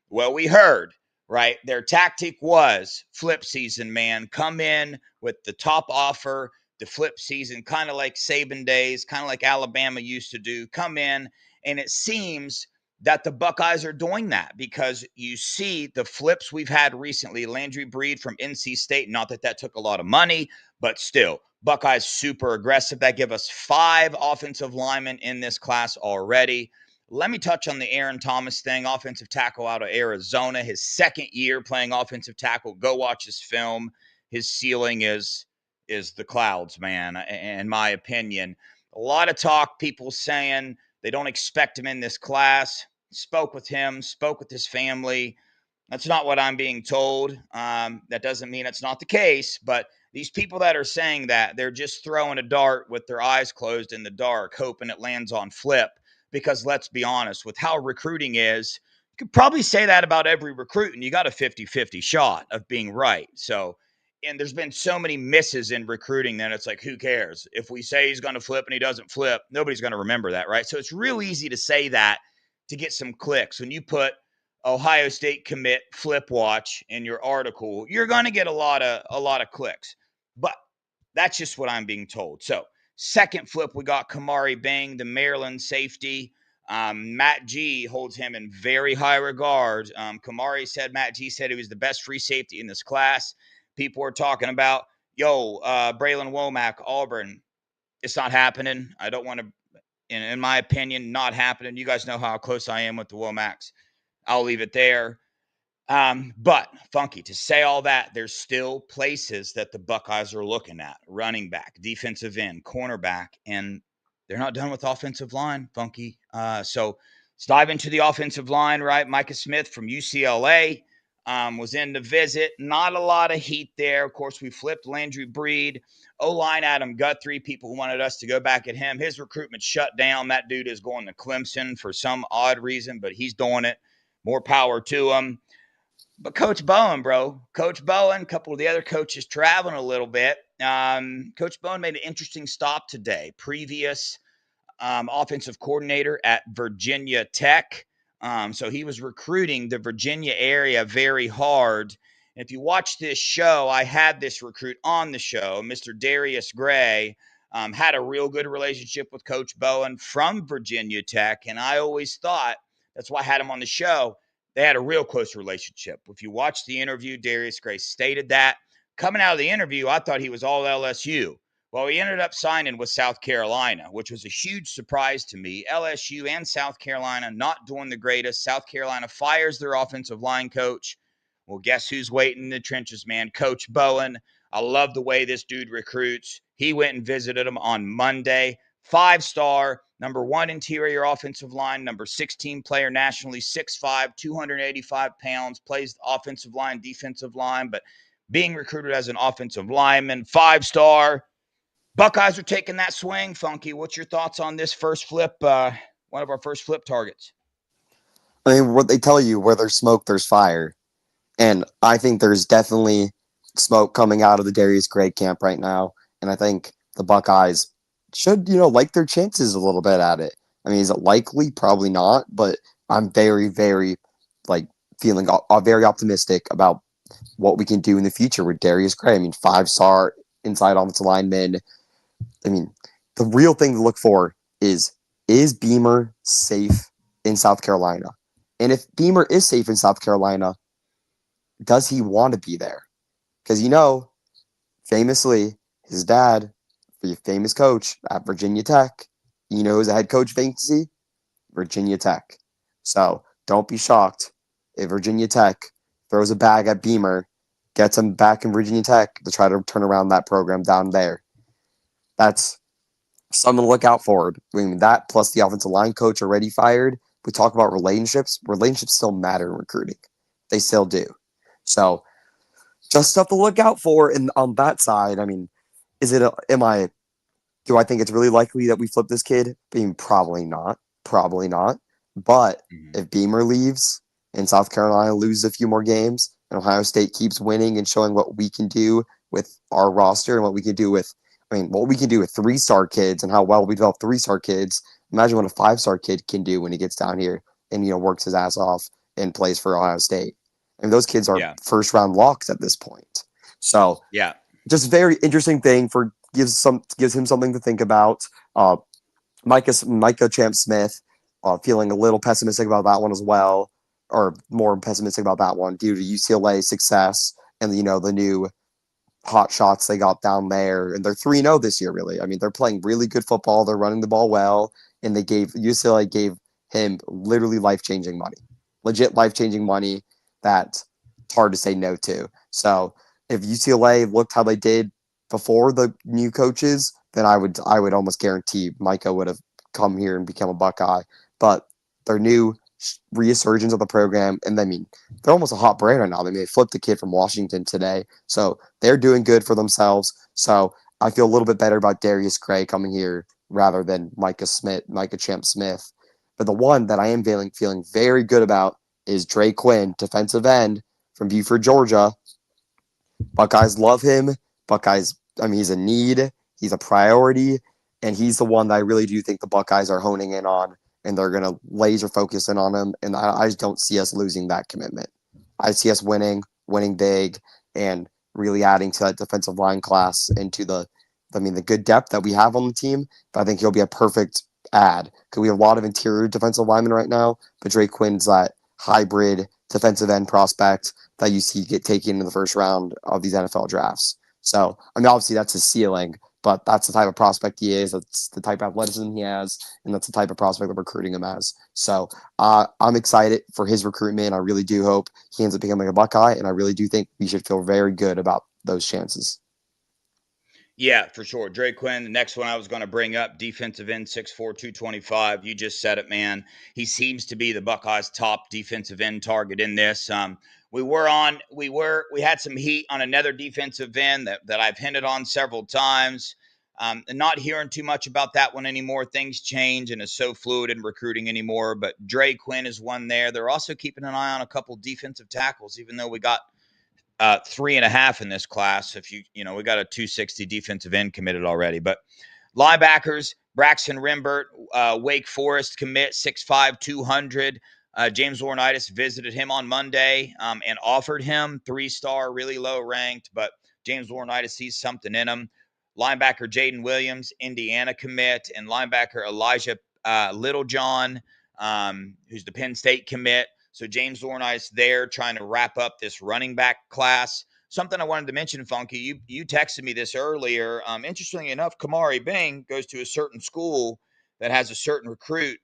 Well, we heard, right? Their tactic was flip season, man. Come in with the top offer, the flip season, kind of like Saban days, kind of like Alabama used to do. Come in, and it seems that the Buckeyes are doing that because you see the flips we've had recently. Landry Breed from NC State, not that that took a lot of money, but still, Buckeyes super aggressive. That give us 5 offensive linemen in this class already. Let me touch on the Aaron Thomas thing, offensive tackle out of Arizona, his second year playing offensive tackle. Go watch his film. His ceiling is the clouds, man, in my opinion. A lot of talk, people saying they don't expect him in this class. Spoke with him, spoke with his family. That's not what I'm being told. That doesn't mean it's not the case, but these people that are saying that, they're just throwing a dart with their eyes closed in the dark, hoping it lands on flip. Because let's be honest, with how recruiting is, you could probably say that about every recruit, and you got a 50-50 shot of being right. So, and there's been so many misses in recruiting that it's like, who cares? If we say he's going to flip and he doesn't flip, nobody's going to remember that, right? So it's real easy to say that to get some clicks. When you put Ohio State commit flip watch in your article, you're going to get a lot of clicks. But that's just what I'm being told. So, second flip, we got Kamari Bang, the Maryland safety. Matt G holds him in very high regard. Matt G said he was the best free safety in this class. People are talking about, Braylon Womack, Auburn. It's not happening. I don't want to, in my opinion, not happening. You guys know how close I am with the Womacks. I'll leave it there. But Funky, to say all that, there's still places that the Buckeyes are looking at: running back, defensive end, cornerback, and they're not done with offensive line, Funky. So let's dive into the offensive line, right? Micah Smith from UCLA was in the visit. Not a lot of heat there. Of course, we flipped Landry Breed. O-line Adam Guthrie, people who wanted us to go back at him. His recruitment shut down. That dude is going to Clemson for some odd reason, but he's doing it. More power to him. But Coach Bowen, bro, Coach Bowen, a couple of the other coaches traveling a little bit. Coach Bowen made an interesting stop today. Previous offensive coordinator at Virginia Tech. So he was recruiting the Virginia area very hard. And if you watch this show, I had this recruit on the show, Mr. Darius Gray. Had a real good relationship with Coach Bowen from Virginia Tech. And I always thought, that's why I had him on the show, they had a real close relationship. If you watch the interview, Darius Gray stated that. Coming out of the interview, I thought he was all LSU. Well, he ended up signing with South Carolina, which was a huge surprise to me. LSU and South Carolina not doing the greatest. South Carolina fires their offensive line coach. Well, guess who's waiting in the trenches, man? Coach Bowen. I love the way this dude recruits. He went and visited him on Monday. 5-star, number 1 interior offensive line, number 16 player nationally, 6'5", 285 pounds, plays offensive line, defensive line, but being recruited as an offensive lineman, 5-star. Buckeyes are taking that swing, Funky. What's your thoughts on this first flip, one of our first flip targets? I mean, what they tell you, where there's smoke, there's fire. And I think there's definitely smoke coming out of the Darius Gray camp right now. And I think the Buckeyes should, like their chances a little bit at it. I mean, is it likely? Probably not. But I'm very, very, feeling very optimistic about what we can do in the future with Darius Gray. I mean, 5-star inside offensive lineman. I mean, the real thing to look for is Beamer safe in South Carolina? And if Beamer is safe in South Carolina, does he want to be there? Because famously, his dad, the famous coach at Virginia Tech, who's a head coach vacancy? Virginia Tech. So don't be shocked if Virginia Tech throws a bag at Beamer, gets him back in Virginia Tech to try to turn around that program down there. That's something to look out for. I mean, that plus the offensive line coach already fired. We talk about relationships. Relationships still matter in recruiting. They still do. So just stuff to look out for. And on that side, I mean, do I think it's really likely that we flip this kid? I mean, probably not. Probably not. But Mhm. if Beamer leaves and South Carolina loses a few more games and Ohio State keeps winning and showing what we can do with our roster and what we can do with, what we can do with 3-star kids and how well we develop 3-star kids. Imagine what a 5-star kid can do when he gets down here and, works his ass off and plays for Ohio State. And those kids are Yeah. first round locks at this point. So Yeah. just very interesting thing gives him something to think about. Uh, Micah Champ Smith, feeling a little pessimistic about that one as well, or more pessimistic about that one due to UCLA's success and the new hot shots they got down there, and they're 3-0 this year. Really, I mean, they're playing really good football. They're running the ball well, and UCLA gave him literally life changing money, legit life changing money that it's hard to say no to. So if UCLA looked how they did before the new coaches, then I would almost guarantee Micah would have come here and become a Buckeye. But their new resurgence of the program, and I mean, they're almost a hot brand right now. I mean, they flipped the kid from Washington today, so they're doing good for themselves. So I feel a little bit better about Darius Gray coming here rather than Micah Champ Smith. But the one that I am feeling very good about is Dre Quinn, defensive end from Buford, Georgia. Buckeyes love him. Buckeyes, I mean, he's a need, he's a priority, and he's the one that I really do think the Buckeyes are honing in on, and they're going to laser focus in on him. And I just don't see us losing that commitment. I see us winning big, and really adding to that defensive line class into the good depth that we have on the team. But I think he'll be a perfect add because we have a lot of interior defensive linemen right now, but Drake Quinn's that hybrid defensive end prospect that you see get taken in the first round of these NFL drafts. So, I mean, obviously that's his ceiling, but that's the type of prospect he is. That's the type of athleticism he has, and that's the type of prospect that we're recruiting him as. So, I'm excited for his recruitment. I really do hope he ends up becoming a Buckeye, and I really do think we should feel very good about those chances. Yeah, for sure. Dre Quinn, the next one I was going to bring up, defensive end, 6'4", 225. You just said it, man. He seems to be the Buckeyes' top defensive end target in this. We had some heat on another defensive end that I've hinted on several times. And not hearing too much about that one anymore. Things change and it's so fluid in recruiting anymore. But Dre Quinn is one there. They're also keeping an eye on a couple defensive tackles, even though we got 3.5 in this class. If we got a 260 defensive end committed already. But linebackers, Braxton Rimbert, Wake Forest commit, 6'5", 200. James Laurinaitis visited him on Monday and offered him 3-star, really low ranked, but James Laurinaitis sees something in him. Linebacker Jaden Williams, Indiana commit, and linebacker Elijah Littlejohn, who's the Penn State commit. So James Laurinaitis there trying to wrap up this running back class. Something I wanted to mention, Funky, you texted me this earlier. Interestingly enough, Kamari Bing goes to a certain school that has a certain recruit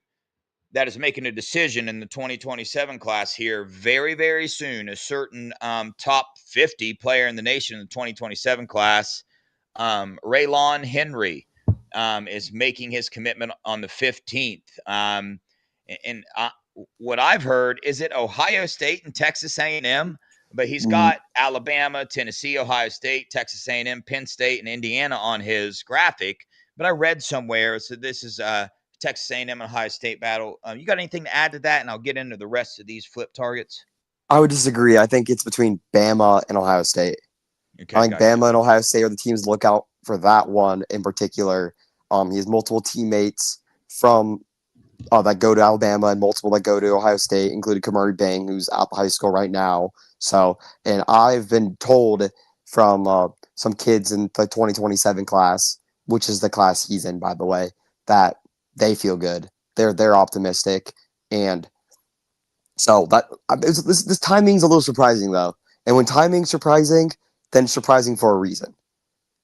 that is making a decision in the 2027 class here very, very soon. A certain top 50 player in the nation in the 2027 class, Raylon Henry, is making his commitment on the 15th. And what I've heard is it Ohio State and Texas A&M, but he's Mm, got Alabama, Tennessee, Ohio State, Texas A&M, Penn State, and Indiana on his graphic. But I read somewhere so this is Texas A&M and Ohio State battle. You got anything to add to that? And I'll get into the rest of these flip targets. I would disagree. I think it's between Bama and Ohio State. I Okay, think gotcha. Bama and Ohio State are the teams to look out for that one in particular. He has multiple teammates from that go to Alabama and multiple that go to Ohio State, including Kamari Bang, who's at the high school right now. So, and I've been told from some kids in the 2027 class, which is the class he's in, by the way, that they feel good. They're optimistic, and So this timing's a little surprising though, and when timing's surprising, then it's surprising for a reason.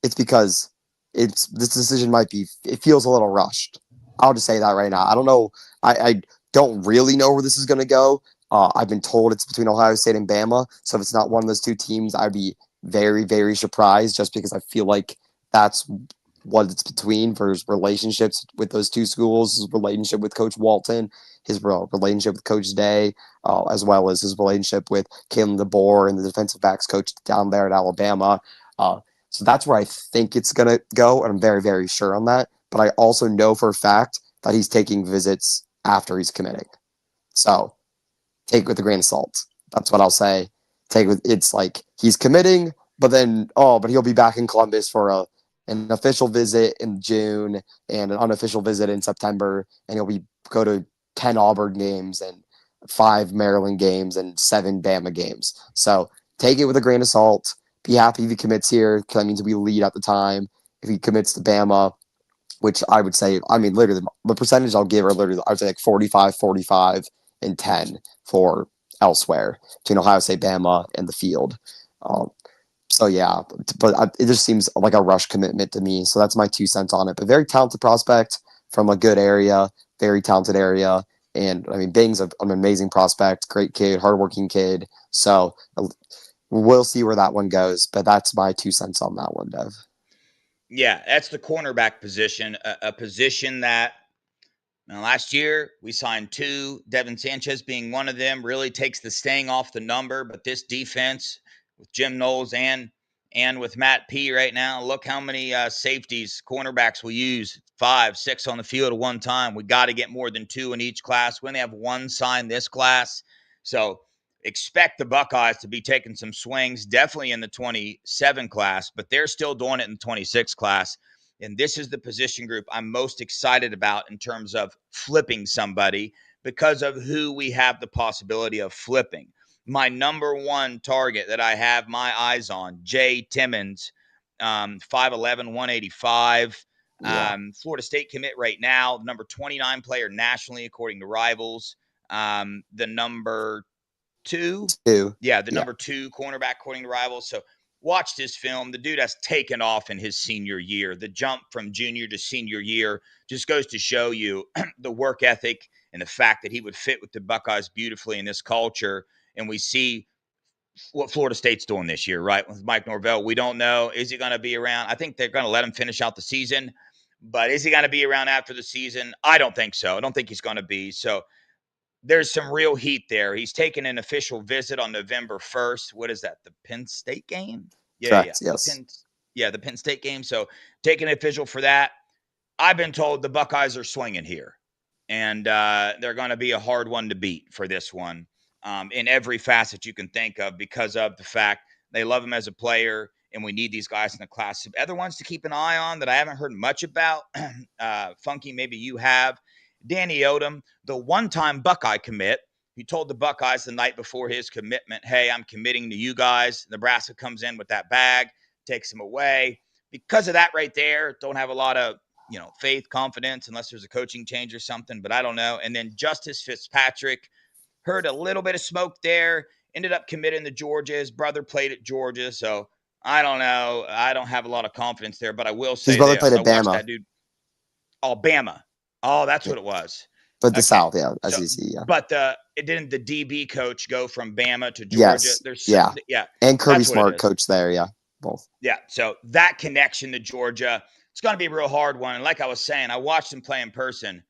It's because this decision might be it feels a little rushed. I'll just say that right now. I don't know. I don't really know where this is going to go. I've been told it's between Ohio State and Bama. So if it's not one of those two teams, I'd be very, very surprised just because I feel like that's what it's between for his relationships with those two schools, his relationship with Coach Walton, his relationship with Coach Day, as well as his relationship with Kalen DeBoer and the defensive backs coach down there at Alabama. So that's where I think it's going to go, and I'm very, very sure on that. But I also know for a fact that he's taking visits after he's committing. So take it with a grain of salt. That's what I'll say. It's like he's committing, but then but he'll be back in Columbus for an official visit in June and an unofficial visit in September, and he'll go to 10 Auburn games and 5 Maryland games and 7 Bama games. So take it with a grain of salt. Be happy if he commits here, because that means we lead at the time. If he commits to Bama, which I would say, I mean, literally, the percentage I'll give are literally, I would say like 45, 45, and 10 for elsewhere between Ohio State, Bama, and the field. So yeah, but it just seems like a rush commitment to me. So that's my 2 cents on it. But very talented prospect from a good area, very talented area. And I mean, Bing's an amazing prospect, great kid, hardworking kid. So we'll see where that one goes. But that's my 2 cents on that one, Dev. Yeah, that's the cornerback position, a position that last year we signed 2, Devin Sanchez being one of them, really takes the staying off the number. But this defense with Jim Knowles and with Matt P right now, look how many safeties, cornerbacks will use 5, 6 on the field at one time. We got to get more than 2 in each class. We only have 1 signed this class, so expect the Buckeyes to be taking some swings, definitely in the 27 class, but they're still doing it in the 26 class. And this is the position group I'm most excited about in terms of flipping somebody because of who we have the possibility of flipping. My number one target that I have my eyes on, Jay Timmons, 5'11", 185. Yeah. Florida State commit right now, number 29 player nationally, according to Rivals. The number 2, 2. yeah, the Yeah. number 2 cornerback, according to Rivals. So watch this film. The dude has taken off in his senior year. The jump from junior to senior year just goes to show you the work ethic and the fact that he would fit with the Buckeyes beautifully in this culture. And we see what Florida State's doing this year, right? With Mike Norvell, we don't know. Is he going to be around? I think they're going to let him finish out the season. But is he going to be around after the season? I don't think so. I don't think he's going to be. So there's some real heat there. He's taking an official visit on November 1st. What is that? The Penn State game? Yeah. Correct. Yes. The Penn State game. So taking an official for that. I've been told the Buckeyes are swinging here, and they're going to be a hard one to beat for this one in every facet you can think of because of the fact they love him as a player, and we need these guys in the class. Some other ones to keep an eye on that I haven't heard much about. Funky, maybe you have. Danny Odom, the one-time Buckeye commit. He told the Buckeyes the night before his commitment, hey, I'm committing to you guys. Nebraska comes in with that bag, takes him away. Because of that right there, don't have a lot of faith, confidence, unless there's a coaching change or something, but I don't know. And then Justice Fitzpatrick, heard a little bit of smoke there, ended up committing to Georgia. His brother played at Georgia, so I don't know. I don't have a lot of confidence there, but I will His say brother played this. I at watched Bama. that dude, Alabama. Oh, that's Yeah. what it was. But the Okay. South, yeah, So, SEC, yeah. but it didn't the DB coach go from Bama to Georgia? Yes. Yeah. Yeah, And Kirby that's what it Smart is. coach there, yeah. Both. Yeah. So that connection to Georgia, it's going to be a real hard one. And like I was saying, I watched him play in person.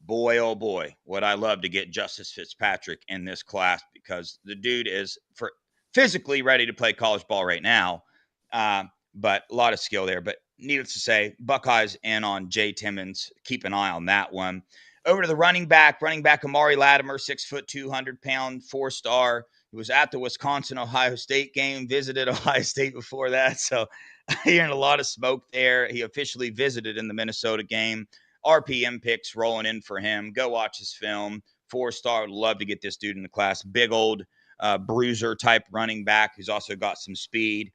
Boy, oh boy, would I love to get Justice Fitzpatrick in this class because the dude is physically ready to play college ball right now. But a lot of skill there. But needless to say, Buckeyes in on Jay Timmons. Keep an eye on that one. Over to the running back Amari Latimer, 6', 200-pound, 4-star. He was at the Wisconsin-Ohio State game, visited Ohio State before that. So hearing a lot of smoke there. He officially visited in the Minnesota game. RPM picks rolling in for him. Go watch his film. 4-star. Would love to get this dude in the class. Big old bruiser type running back who's also got some speed.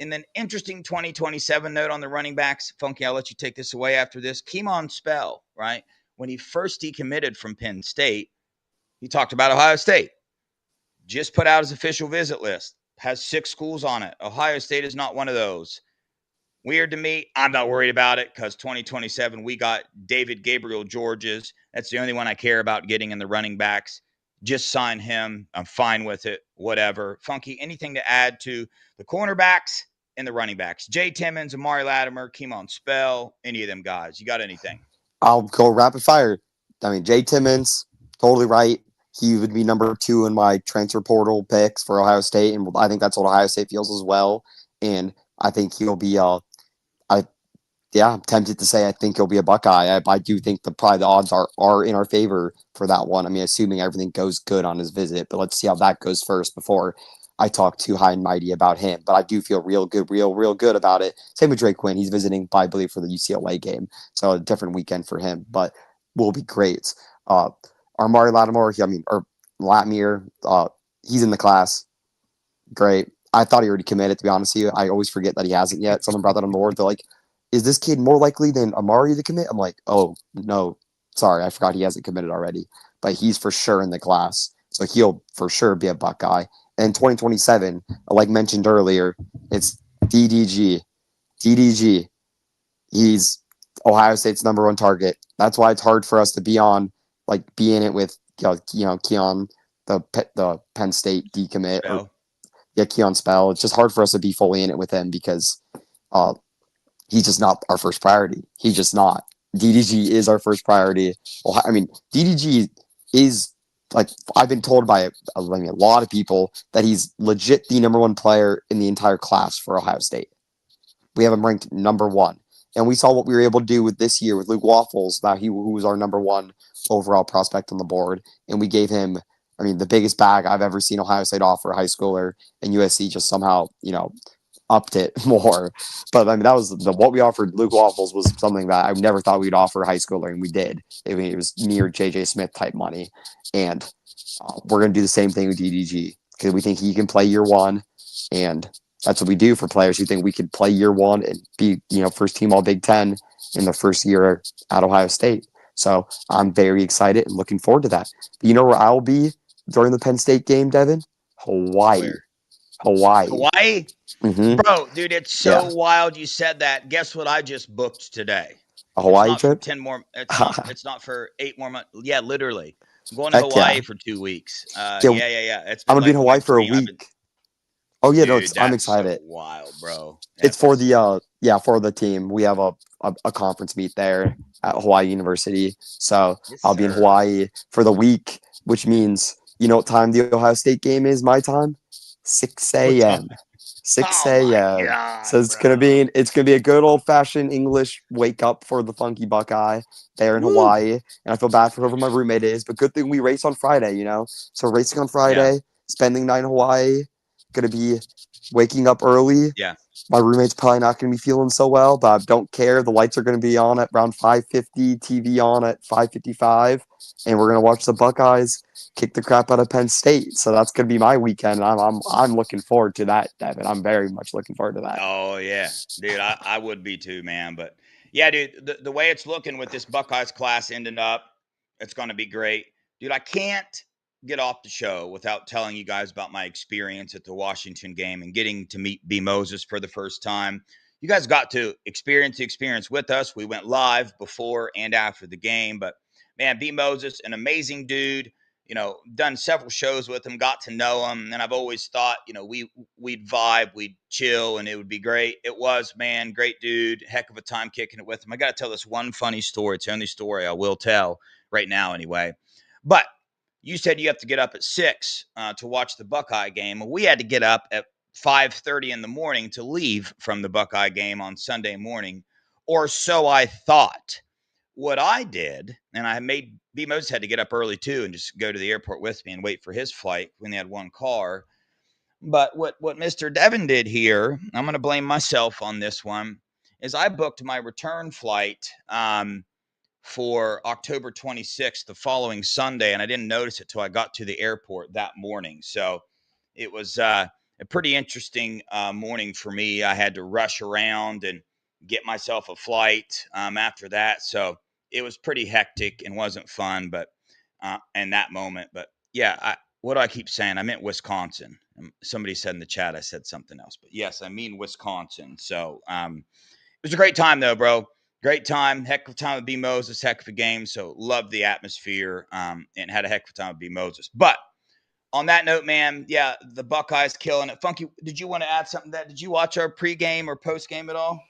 And then interesting 2027 note on the running backs. Funky, I'll let you take this away after this. Keemon Spell, right? When he first decommitted from Penn State, He talked about Ohio State. Just put out his official visit list. Has 6 schools on it. Ohio State is not one of those. Weird to me. I'm not worried about it because 2027, we got David Gabriel Georges. That's the only one I care about getting in the running backs. Just sign him. I'm fine with it. Whatever. Funky, anything to add to the cornerbacks and the running backs? Jay Timmons, Amari Latimer, Keemon Spell, any of them guys. You got anything? I'll go rapid fire. I mean, Jay Timmons, totally right. He would be number 2 in my transfer portal picks for Ohio State, and I think that's what Ohio State feels as well. And I think he'll be I yeah, I'm tempted to say I think he'll be a Buckeye. I do think probably the odds are in our favor for that one. I mean, assuming everything goes good on his visit, but let's see how that goes first before I talk too high and mighty about him. But I do feel real good, real good about it. Same with Drake Quinn. He's visiting, I believe, for the UCLA game, so a different weekend for him, but will be great. Uh, Amari Lattimore, or Latmire, he's in the class. Great. I thought he already committed, to be honest with you. I always forget that he hasn't yet. Someone brought that on board. They're like, is this kid more likely than Amari to commit? I'm like, oh, no. Sorry, I forgot he hasn't committed already. But he's for sure in the class. So he'll for sure be a Buckeye. And 2027, like mentioned earlier, it's DDG. DDG. He's Ohio State's number 1 target. That's why it's hard for us to be in it with, Keon, the Penn State decommit, or Keon Spell. It's just hard for us to be fully in it with him because uh, he's just not our first priority. He's just not. DDG is our first priority. Well, I mean, DDG is, like, I've been told by a lot of people that he's legit the number 1 player in the entire class for Ohio State. We have him ranked number 1. And we saw what we were able to do with this year with Luke Waffles, who was our number 1 overall prospect on the board. And we gave him, the biggest bag I've ever seen Ohio State offer a high schooler, and USC just somehow, upped it more. But that was what we offered. Luke Waffles was something that I never thought we'd offer a high schooler, and we did. It was near JJ Smith type money, and we're gonna do the same thing with DDG because we think he can play year 1, and that's what we do for players who think we could play year 1 and be first team All Big Ten in the first year at Ohio State. So I'm very excited and looking forward to that. But you know where I'll be during the Penn State game, Devin? Hawaii. Where? Hawaii. Hawaii? Mm-hmm. Bro, dude, it's so Yeah. wild you said that. Guess what I just booked today? A It's Hawaii not for trip? 10 more it's not for 8 more months. Yeah, literally. I'm going to Heck yeah. Hawaii for 2 weeks. Yeah, Yeah. It's I'm been gonna be in like a Hawaii wet for a dream. week. Oh yeah, no, Dude, I'm that's so excited. wild, bro. It's That's for the insane. for the team. We have a conference meet there at Hawaii University. So Yes, I'll be in sir. Hawaii for the week, which means you know what time the Ohio State game is, my time? 6 What time? a.m. 6 Oh my a.m. So god, it's gonna bro. be a good old fashioned English wake up for the funky Buckeye there in Woo. Hawaii. And I feel bad for whoever my roommate is, but good thing we race on Friday. So racing on Yeah. Friday, spending night in Hawaii, gonna be waking up early. Yeah. My roommate's probably not going to be feeling so well, but I don't care. The lights are going to be on at around 5:50, TV on at 5:55, and we're going to watch the Buckeyes kick the crap out of Penn State. So that's going to be my weekend. I'm looking forward to that, Devin. I'm very much looking forward to that. Oh yeah, dude, I would be too, man. But yeah, dude, the way it's looking with this Buckeyes class ending up, it's gonna be great, dude. I can't get off the show without telling you guys about my experience at the Washington game and getting to meet B Moses for the first time. You guys got to experience the experience with us. We went live before and after the game, but man, B Moses, an amazing dude. Done several shows with him, got to know him, and I've always thought, we'd vibe, we'd chill, and it would be great. It was, man, great dude, heck of a time kicking it with him. I got to tell this one funny story. It's the only story I will tell right now, anyway. But you said you have to get up at 6 to watch the Buckeye game. We had to get up at 5:30 in the morning to leave from the Buckeye game on Sunday morning, or so I thought. What I did, and I made B Moses had to get up early too and just go to the airport with me and wait for his flight when they had one car. But what Mr. Devin did here, I'm going to blame myself on this one, is I booked my return flight for October 26th, the following Sunday, and I didn't notice it till I got to the airport that morning. So it was a pretty interesting morning for me. I had to rush around and get myself a flight after that. So it was pretty hectic and wasn't fun. But in that moment. But yeah, what do I keep saying? I meant Wisconsin. Somebody said in the chat I said something else, but yes, I mean Wisconsin. So it was a great time though, bro. Great time, heck of a time with B Moses, heck of a game. So loved the atmosphere, and had a heck of a time with B Moses. But on that note, man, yeah, the Buckeyes killing it. Funky, did you want to add something? Did you watch our pregame or postgame at all?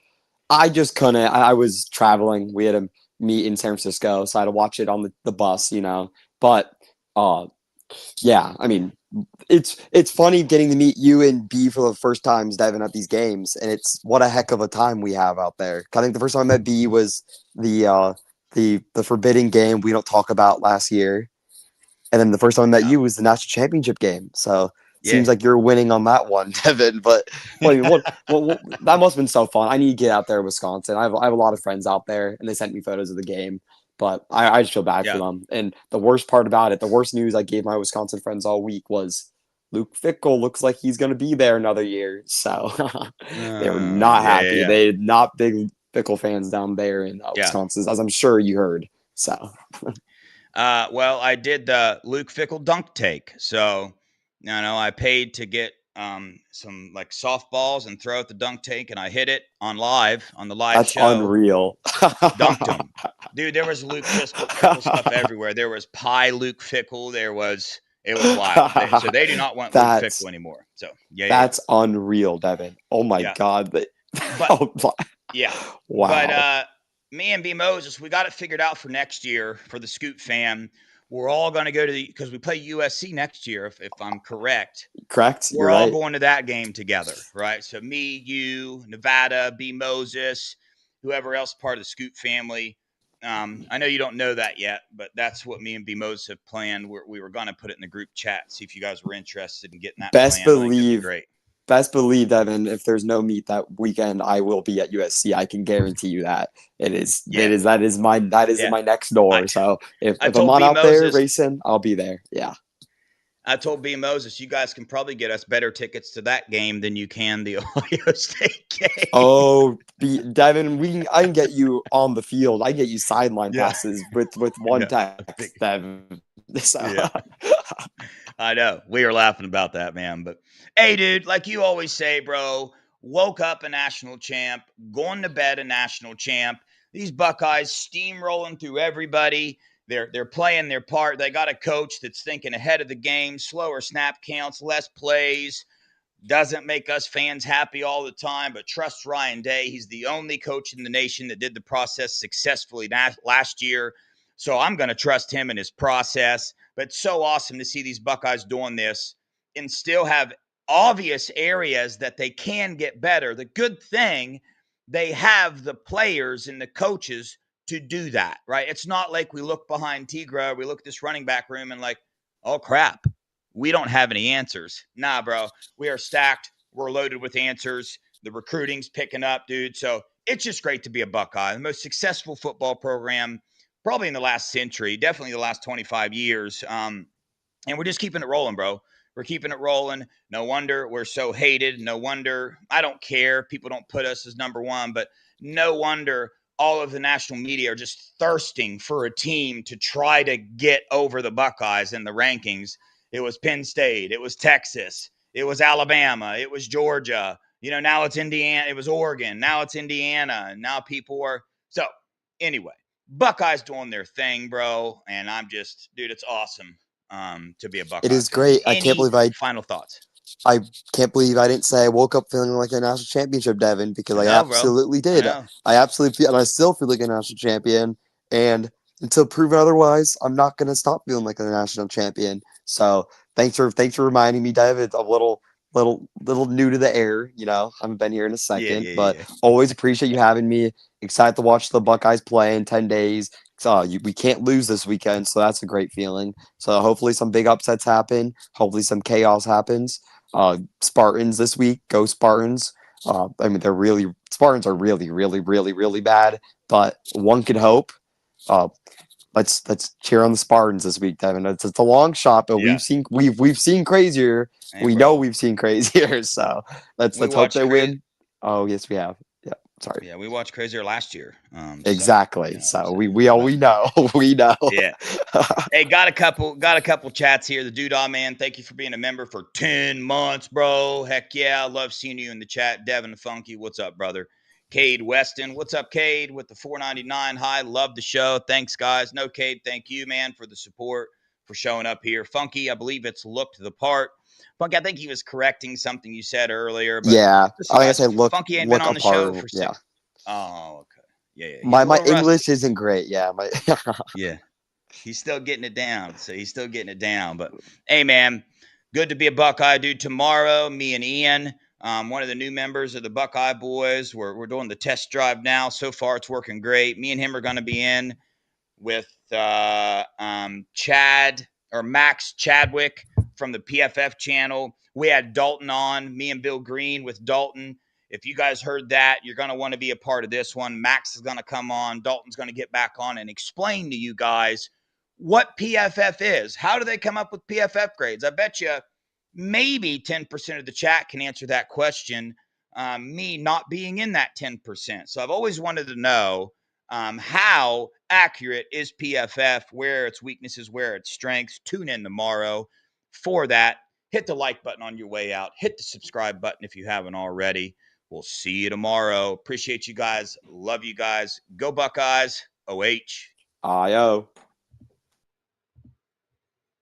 I just couldn't. I was traveling. We had a meet in San Francisco, so I had to watch it on the bus, But uh, yeah, I mean, it's funny getting to meet you and B for the first times, Devin, at these games, and it's what a heck of a time we have out there. I think the first time I met B was the Forbidden game we don't talk about last year, and then the first time I met Yeah. you was the national championship game. So it Yeah. seems like you're winning on that one, Devin. But that must have been so fun. I need to get out there in Wisconsin. I have a lot of friends out there, and they sent me photos of the game. But I just feel bad for Yeah. them. And the worst part about it, the worst news I gave my Wisconsin friends all week was Luke Fickell looks like he's going to be there another year. So they were not Yeah. happy. Yeah. They're not big Fickell fans down there in Yeah. Wisconsin, as I'm sure you heard. So Well, I did the Luke Fickle dunk take. So, I paid to get some like softballs and throw at the dunk tank, and I hit it on the live that's show, unreal. dunked him. Dude, there was Fickle stuff everywhere. There was pie Luke Fickle. It was wild. So they do not want Luke that's Fickle anymore. So, yeah. that's unreal, Devin. Oh my Yeah. God. But, Oh, yeah. But wow. me and B Moses, we got it figured out for next year for the Scoop fam. We're all going to go because we play USC next year, if I'm correct. Correct. We're You're all right. going to that game together, right? So me, you, Nevada, B Moses, whoever else part of the Scoop family. I know you don't know that yet, but that's what me and B Moses have planned. We were going to put it in the group chat, see if you guys were interested in getting that Best planned. I think it'd be believe, great. best believe, Devin, if there's no meet that weekend, I will be at USC. I can guarantee you that. It is Yeah, that is in yeah. my next I door. So I if I'm told not B out there Moses, racing, I'll be there. Yeah. I told B Moses, you guys can probably get us better tickets to that game than you can the Ohio State game. Oh, Devin, I can get you on the field. I can get you sideline Yeah, passes with one yeah, text, Devin. So yeah. I know. We were laughing about that, man. But hey, dude, like you always say, bro, woke up a national champ, going to bed a national champ. These Buckeyes steamrolling through everybody. They're playing their part. They got a coach that's thinking ahead of the game, slower snap counts, less plays. Doesn't make us fans happy all the time, but trust Ryan Day. He's the only coach in the nation that did the process successfully last year. So I'm going to trust him in his process. But it's so awesome to see these Buckeyes doing this and still have obvious areas that they can get better. The good thing, they have the players and the coaches to do that, right? It's not like we look behind Tigra, we look at this running back room and like, oh crap, we don't have any answers. Nah, bro, we are stacked. We're loaded with answers. The recruiting's picking up, dude. So it's just great to be a Buckeye. The most successful football program probably in the last century, definitely the last 25 years. And we're just keeping it rolling, bro. We're keeping it rolling. No wonder we're so hated. No wonder I don't care. People don't put us as number one, but no wonder all of the national media are just thirsting for a team to try to get over the Buckeyes in the rankings. It was Penn State. It was Texas. It was Alabama. It was Georgia. Now it's Indiana. It was Oregon. Now it's Indiana. And now people are. So, anyway, Buckeyes doing their thing, bro. And I'm just, dude, it's awesome to be a It Buckeye is fan. great. Any final thoughts? I can't believe I didn't say I woke up feeling like a national championship, Devin, because I I know, bro. absolutely I did. know. I absolutely feel, and I still feel like a national champion. And until proven otherwise, I'm not going to stop feeling like a national champion. So thanks for reminding me, David. I'm a little new to the air. I haven't been here in a Yeah, second, yeah, but yeah. always appreciate you having me. Excited to watch the Buckeyes play in 10 days. So we can't lose this weekend, so that's a great feeling. So hopefully some big upsets happen. Hopefully some chaos happens. Spartans this week. Go Spartans. Spartans are really, really, really, really bad, but one could hope. Uh, let's cheer on the Spartans this week, Devin. It's a long shot, but Yeah. we've seen crazier. Hey, We know bro. we've seen crazier. So let's We hope watched they crazy. win. Oh yes, we have. Yeah. Sorry. Yeah, we watched Crazier last year. Exactly. So we but know we know. yeah. Hey, got a couple chats here. The Doodah Man, thank you for being a member for 10 months, bro. Heck yeah, I love seeing you in the chat. Devin the Funky, what's up, brother? Cade Weston, what's up, Cade? With the 499 high, love the show. Thanks, guys. No, Cade, thank you, man, for the support, for showing up here. Funky, I believe it's looked the part. Funky, I think he was correcting something you said earlier, but Yeah, listen, I think I guys, said Funky ain't been look on the show apart. for Yeah, 6. Oh, okay. Yeah, he's my a my little rusty. English isn't great. Yeah, my Yeah. He's still getting it down. So he's still getting it down. But hey, man, good to be a Buckeye dude. Tomorrow, me and Ian, one of the new members of the Buckeye Boys, we're doing the test drive now. So far, it's working great. Me and him are going to be in with Chad or Max Chadwick from the PFF channel. We had Dalton on, me and Bill Green with Dalton. If you guys heard that, you're going to want to be a part of this one. Max is going to come on. Dalton's going to get back on and explain to you guys what PFF is. How do they come up with PFF grades? I bet you maybe 10% of the chat can answer that question. Me not being in that 10%. So I've always wanted to know how accurate is PFF, where its weaknesses, where its strengths. Tune in tomorrow for that. Hit the like button on your way out. Hit the subscribe button if you haven't already. We'll see you tomorrow. Appreciate you guys. Love you guys. Go Buckeyes. OH. IO.